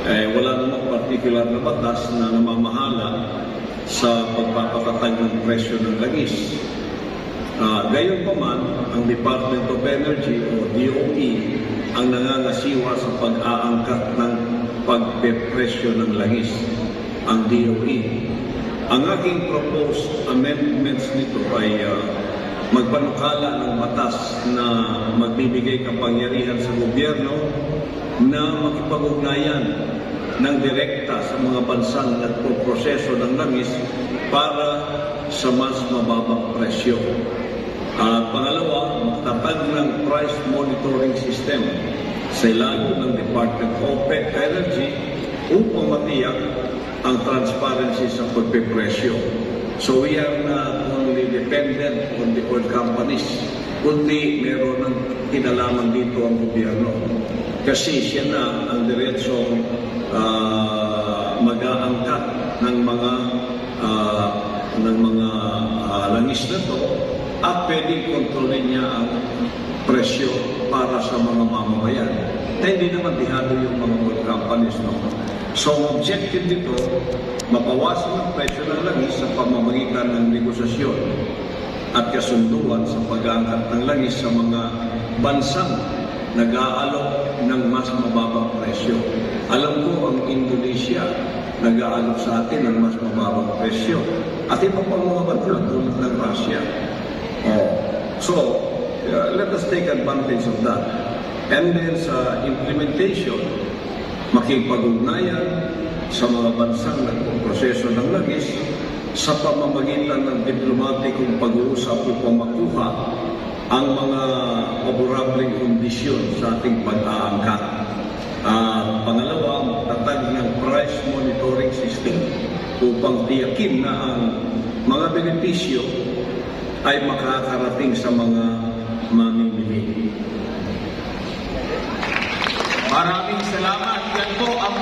Wala namang particular na batas na namamahala sa pagpapatatag ng presyo ng langis. Gayon pa man, ang Department of Energy o DOE ang nangangasiwa sa pag-aangkat ng pagpepresyo ng langis, ang DOE. Ang aking proposed amendments nito ay magpanukala ng batas na magbibigay kapangyarihan sa gobyerno na makipag-ugnayan ng direkta sa mga bansang nagpoproseso ng langis para sa mas mababang presyo. At pangalawa, magtatag ng price monitoring system sa ilalim ng Department of Energy upang matiyak ang transparency sa pagpipresyo. So we are not only dependent on the oil companies, kundi meron ng kinalaman dito ang gobyerno. Kasi siya na ang diretsong mag-aangkat ng mga langis na to at pwedeng kontrolin niya ang presyo para sa mga mamamayan. Na hindi naman dihado yung mga oil companies, no? So, ang objective nito, mapawasan ang presyo ng langis sa pamamagitan ng negosasyon at kasunduan sa pag-aangkat ng langis sa mga bansang nag-aalok ng mas mababang presyo. Alam ko ang Indonesia nag-aalok sa atin ng mas mababang presyo. At iba pang mga bansa tulad ng Russia. So, let us take advantage of that. And then sa implementation, makipag-ugnayan sa mga bansang nagpoproseso ng langis sa pamamagitan ng diplomatikong pag-uusap upang makuha ang mga faborableng kondisyon sa ating pag-aangkat. Pangalawa, magtatag ng price monitoring system upang tiyakin na ang mga benepisyo ay makakarating sa mga mamimili. Maraming salamat. Yan po ang